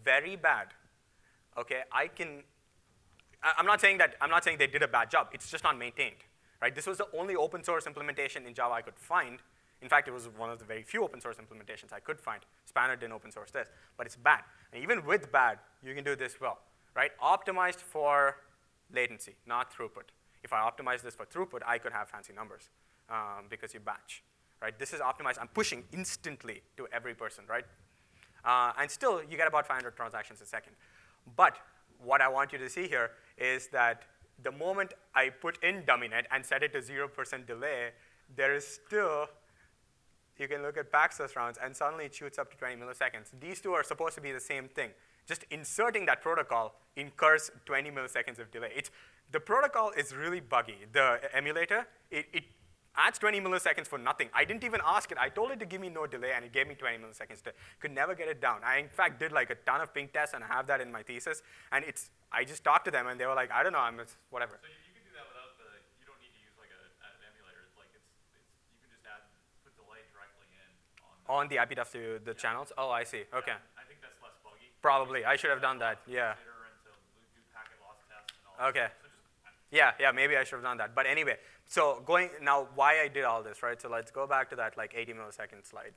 Very bad. Okay, I'm not saying they did a bad job. It's just not maintained, right? This was the only open source implementation in Java I could find. In fact, it was one of the very few open source implementations I could find. Spanner didn't open source this, but it's bad. And even with bad, you can do this well, right? Optimized for latency, not throughput. If I optimize this for throughput, I could have fancy numbers because you batch, right? This is optimized. I'm pushing instantly to every person, right? And still, you get about 500 transactions a second. But what I want you to see here is that the moment I put in DummyNet and set it to 0% delay, there is still, you can look at Paxos rounds, and suddenly it shoots up to 20 milliseconds. These two are supposed to be the same thing. Just inserting that protocol incurs 20 milliseconds of delay. The protocol is really buggy. The emulator, it adds 20 milliseconds for nothing. I didn't even ask it. I told it to give me no delay, and it gave me 20 milliseconds. Could never get it down. I, in fact, did like a ton of ping tests, and I have that in my thesis. And I just talked to them, and they were like, I don't know, whatever. So you can do that without you don't need to use like an emulator. Like you can just put delay directly in on the IPW, the channels? Oh, I see. Okay. I think that's less buggy. Probably. I should have done that. Yeah. Do packet loss tests and all Okay. that. So Yeah, maybe I should have done that. But anyway, so now why I did all this, right? So let's go back to that like 80 millisecond slide.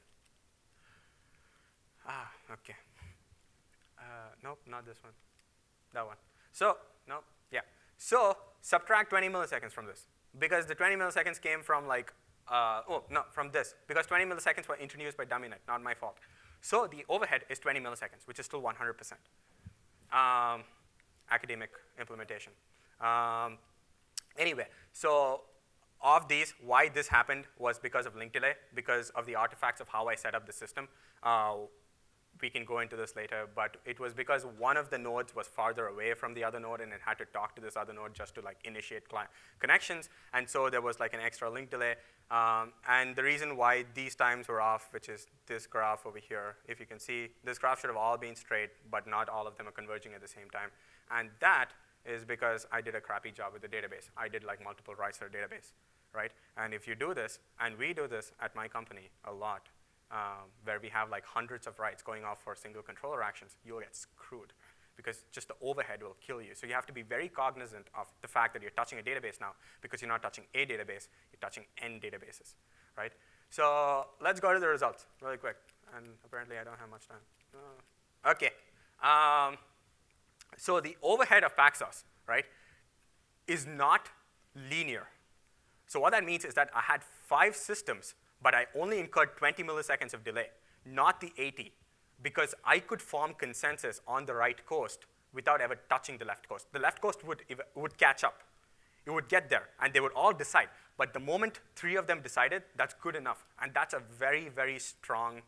Okay. Nope, not this one. That one. So, nope, yeah. So subtract 20 milliseconds from this. Because the 20 milliseconds came from like, from this. Because 20 milliseconds were introduced by DummyNet, not my fault. So the overhead is 20 milliseconds, which is still 100%. Academic implementation. Anyway, so of these, why this happened was because of link delay, because of the artifacts of how I set up the system. We can go into this later, but it was because one of the nodes was farther away from the other node, and it had to talk to this other node just to like initiate client connections, and so there was like an extra link delay. And the reason why these times were off, which is this graph over here, if you can see, this graph should have all been straight, but not all of them are converging at the same time. And that is because I did a crappy job with the database. I did like multiple writes to the database, right? And if you do this, and we do this at my company a lot, where we have like hundreds of writes going off for single controller actions, you'll get screwed because just the overhead will kill you. So you have to be very cognizant of the fact that you're touching a database now, because you're not touching a database, you're touching n databases, right? So let's go to the results really quick. And apparently I don't have much time. Okay. So the overhead of Paxos, right, is not linear. So what that means is that I had 5 systems, but I only incurred 20 milliseconds of delay, not the 80, because I could form consensus on the right coast without ever touching the left coast. The left coast would catch up. It would get there, and they would all decide. But the moment 3 of them decided, that's good enough. And that's a very, very strong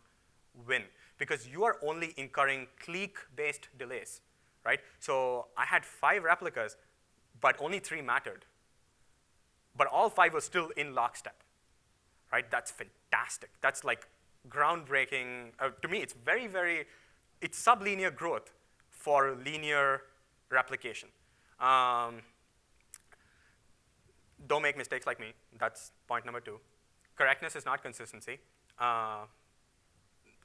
win, because you are only incurring clique-based delays, right? So I had 5 replicas, but only 3 mattered. But all 5 were still in lockstep, right? That's fantastic. That's like groundbreaking. To me, it's very, very, it's sublinear growth for linear replication. Don't make mistakes like me. That's point number 2. Correctness is not consistency.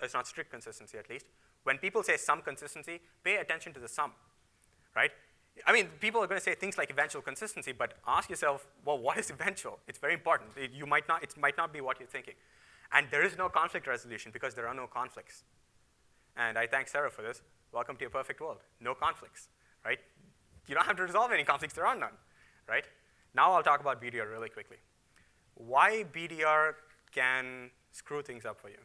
It's not strict consistency, at least. When people say some consistency, pay attention to the sum, right? I mean, people are going to say things like eventual consistency, but ask yourself, well, what is eventual? It's very important. It might not be what you're thinking. And there is no conflict resolution because there are no conflicts. And I thank Sarah for this. Welcome to your perfect world. No conflicts, right? You don't have to resolve any conflicts. There are none, right? Now I'll talk about BDR really quickly. Why BDR can screw things up for you.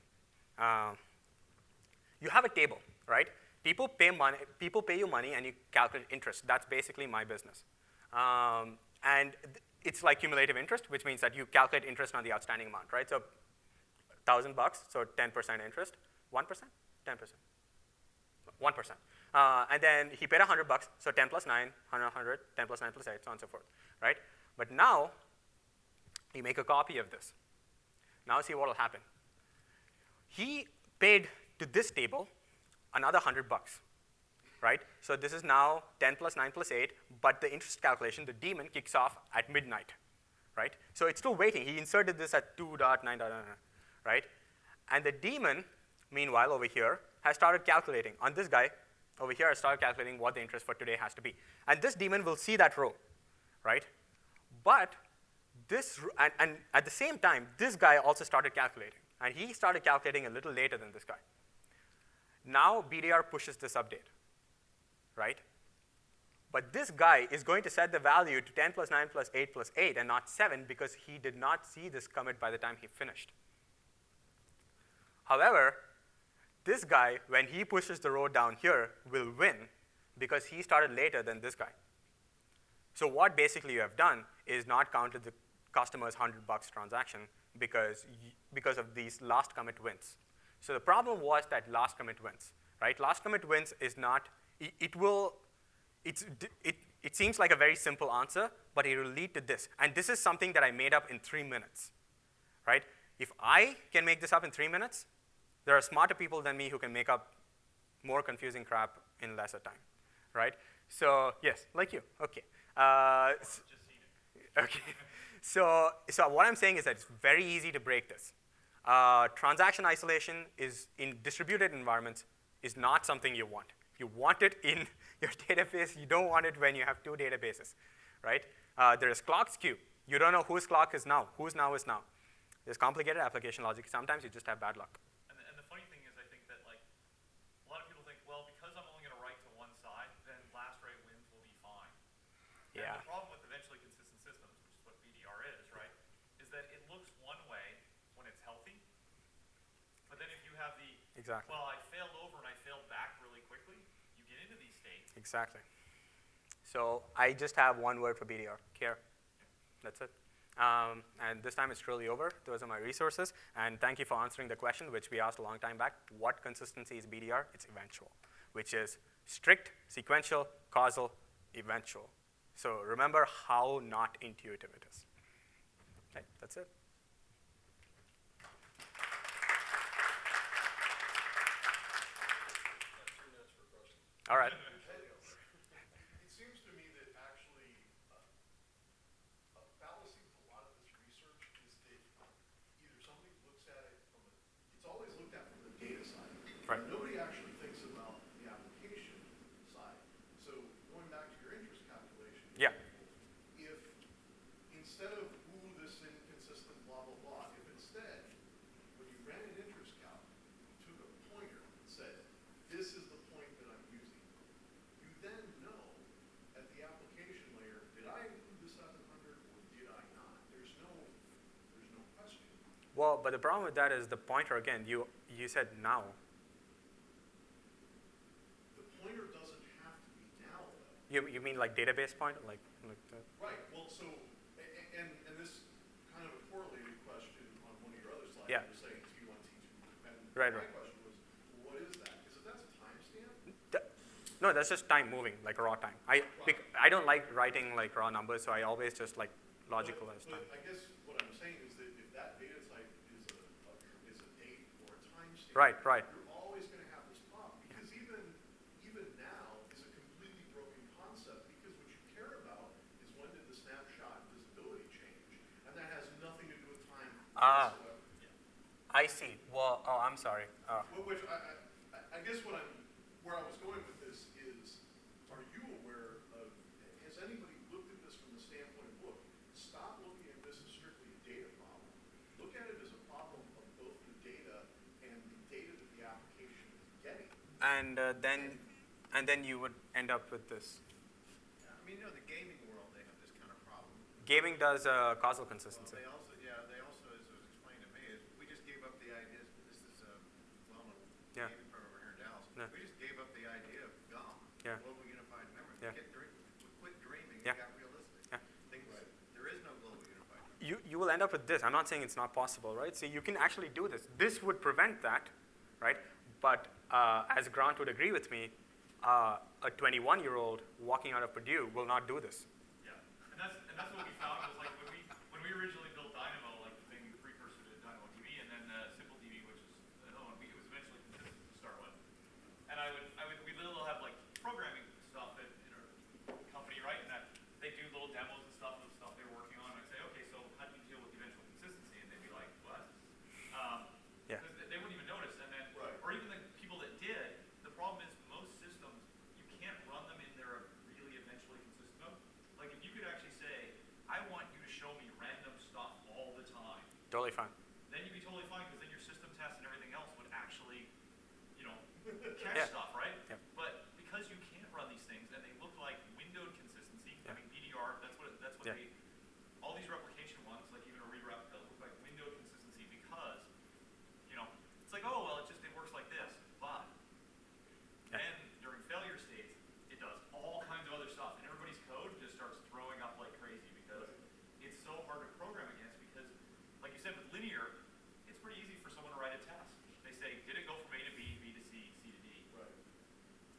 You have a table, right? People pay you money, and you calculate interest. That's basically my business. And it's like cumulative interest, which means that you calculate interest on the outstanding amount, right? So $1,000, so 10% interest. 1%? 10%. 1%. And then he paid $100, so 10 plus 9, 100, 10 plus 9 plus 8, so on and so forth, right? But now, you make a copy of this. Now see what will happen. He paid to this table another $100. right? So this is now 10 plus 9 plus 8, but the interest calculation, the daemon, kicks off at midnight, right? So it's still waiting. He inserted this at 2.9, right? And the daemon, meanwhile, over here, has started calculating. On this guy, over here, has started calculating what the interest for today has to be. And this daemon will see that row, right? But this, and at the same time, this guy also started calculating. And he started calculating a little later than this guy. Now BDR pushes this update, right? But this guy is going to set the value to 10 plus 9 plus 8 plus 8 and not 7 because he did not see this commit by the time he finished. However, this guy, when he pushes the row down here, will win because he started later than this guy. So what basically you have done is not counted the customer's $100 transaction because of these last commit wins. So the problem was that last commit wins, right? Last commit wins is not, it seems like a very simple answer, but it will lead to this. And this is something that I made up in 3 minutes, right? If I can make this up in 3 minutes, there are smarter people than me who can make up more confusing crap in lesser time, right? So yes, like you, okay. Okay. So what I'm saying is that it's very easy to break this. Transaction isolation is in distributed environments is not something you want. You want it in your database. You don't want it when you have 2 databases, right? There is clock skew. You don't know whose clock is now, whose now is now. There's complicated application logic. Sometimes you just have bad luck. And the funny thing is, I think that like a lot of people think, well, because I'm only going to write to one side, then last write wins will be fine. Yeah. And the problem with eventually consistent systems, which is what BDR is, right, is that it looks one way when it's healthy, but then if you have the, Exactly. well, I failed over and I failed back really quickly, you get into these states. Exactly. So I just have one word for BDR, care. That's it. And this time it's truly over. Those are my resources. And thank you for answering the question, which we asked a long time back. What consistency is BDR? It's eventual, which is strict, sequential, causal, eventual. So remember how not intuitive it is. Okay, that's it. All right. It seems to me that actually a fallacy with a lot of this research is that either somebody looks at it from it's always looked at from the data side. Right. Nobody actually thinks about the application side. So going back to your interest calculation, Yeah. if instead of ooh, this inconsistent blah blah blah, if instead when you ran an interest calc, you took a pointer and said, this is the point that I'm using, you then know at the application layer, did I include the 700 or did I not? There's no question. Well, but the problem with that is the pointer, again, you said now. The pointer doesn't have to be now, though. You mean like database pointer? Like that? Right. Well, so, and this kind of a correlated question on one of your other slides. Yeah. You were saying T1, T2. And Right, my right. question was, well, what is that? Because if that's a timestamp, No, that's just time moving, like raw time. I don't like writing like raw numbers, so I always just like logical as time. But I guess what I'm saying is that if that data type is a date or a timestamp, Right, right. you're always going to have this problem because even now is a completely broken concept because what you care about is when did the snapshot visibility change, and that has nothing to do with time whatsoever. I see. Well, oh, I'm sorry. Which I guess where I was going with this is, are you aware of, has anybody looked at this from the standpoint of, look, stop looking at this as strictly a data problem. Look at it as a problem of both the data and the data that the application is getting. And then you would end up with this. Yeah, I mean, the gaming world, they have this kind of problem. Gaming does causal consistency. Well, they also, as it was explained to me, is we just gave up the idea. This is a well-known Yeah. gaming firm over here in Dallas. Yeah. We just gave up the idea of GOM, Yeah. Global Unified Memory. Yeah. We quit dreaming Yeah. and got realistic. Yeah. There is no Global Unified Memory. You will end up with this. I'm not saying it's not possible, right? So you can actually do this. This would prevent that, right? But as Grant would agree with me, a 21-year-old walking out of Purdue will not do this. Yeah, and that's what we found was like when we originally built Dynamo, like the thing precursor to DynamoDB, and then SimpleDB, which is it was eventually consistent to start with. And we'd literally have like program then you'd be totally fine because then your system tests and everything else would actually, catch Yeah. stuff, right? Yep. But because you can't run these things and they look like windowed consistency, Yeah. I mean BDR, that's what Yeah. they, all these replication ones, like even a read replica, look like windowed consistency because, it's like, oh, well, it works like this, but Yeah. then during failure states, it does all kinds of other stuff, and everybody's code just starts throwing up like crazy because it's so hard to program against because, like you said, with linear, it's pretty easy for someone to write a test. They say, did it go from A to B, B to C, C to D? Right.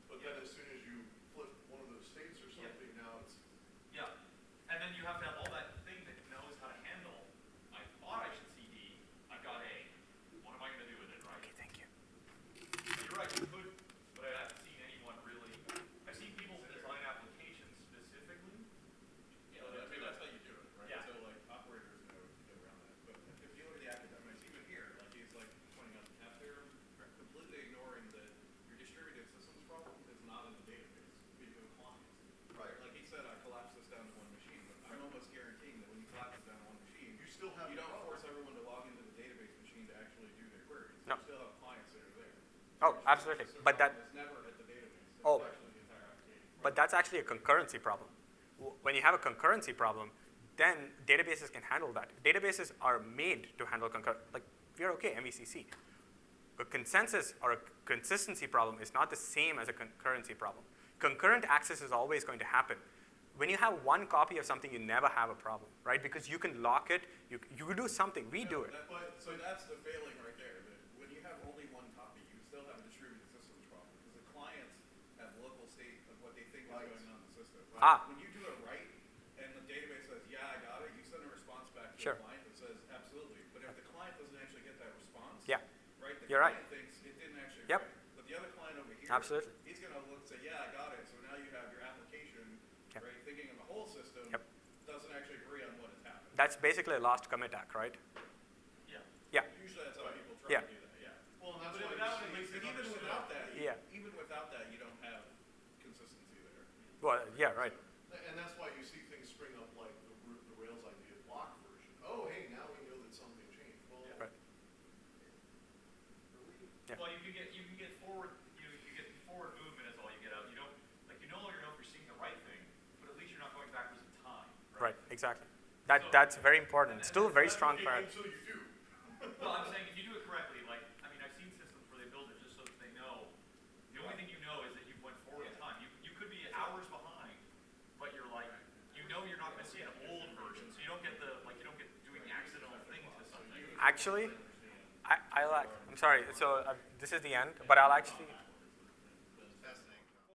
But then as soon as you flip one of those states or Yeah. something, now it's, Yeah, and then you have to have all that thing that knows how to handle, I thought I should see D, I've got A, what am I going to do with it, right? Okay, thank you. You're right, you could, but I haven't seen anyone really, I've seen people design applications specifically. That's how you do it, right? Yeah. So like operators know to get around that. But if you look at the academics, even here, like he's like pointing out the cap theorem, completely ignoring that your distributed systems problem is not in the database, because of clients. Right. Like he said, I collapsed this down to one machine, but I'm almost guaranteeing that when you collapse it down to one machine, you still have you the don't problem. force everyone to log into the database machine to actually do their queries. No. You still have clients that are there. Oh, absolutely. But that, It's never at the database. It's Oh. actually the entire application. but that's actually a concurrency problem. When you have a concurrency problem, then databases can handle that. Databases are made to handle like we're okay, MVCC. A consensus or a consistency problem is not the same as a concurrency problem. Concurrent access is always going to happen. When you have one copy of something, you never have a problem, right? Because you can lock it, you do something, we do it. So that's the failing right there. That when you have only one copy, you still have a distributed systems problem because the clients have local state of what they think is going on in the system. Right? When you do it right, and the database says, "Yeah, I got it," you send a response back to Sure. the client that says, "Absolutely." But if the client doesn't actually get that response, Yeah. right? The You're right. client thinks it didn't actually. Yep. Write. But the other client over here, Absolutely. he's going to look and say, "Yeah, I got it." So now you have your application, Yep. right, thinking of the whole system, Yep. doesn't actually agree on what has happened. That's basically a lost commit attack, right? Yeah. Yeah. Usually that's how people try Yeah. to do that. Yeah. Well, and that's But why that you would see make But even understood. without that, Yeah. even without that, you don't have consistency there. Well, yeah, right. And that's why you see things spring up like the Rails idea block version. Oh, hey, now we know that something changed. Well, Right. really? Yeah. Well, you can get forward, you get forward movement is all you get out. You don't, like, you no longer know if you're seeing the right thing, but at least you're not going backwards in time, Right, right? exactly. That's very important. Still a very strong part. Until you do. Well, I'm saying if you do it correctly, like, I mean, I've seen systems where they build it just so that they know, the only thing you know is that you went forward in time. You could be hours behind, but you're like, you're not going to see an old version, so you don't get you don't get doing accidental thing to something. Actually, I'm sorry, so this is the end, but I'll actually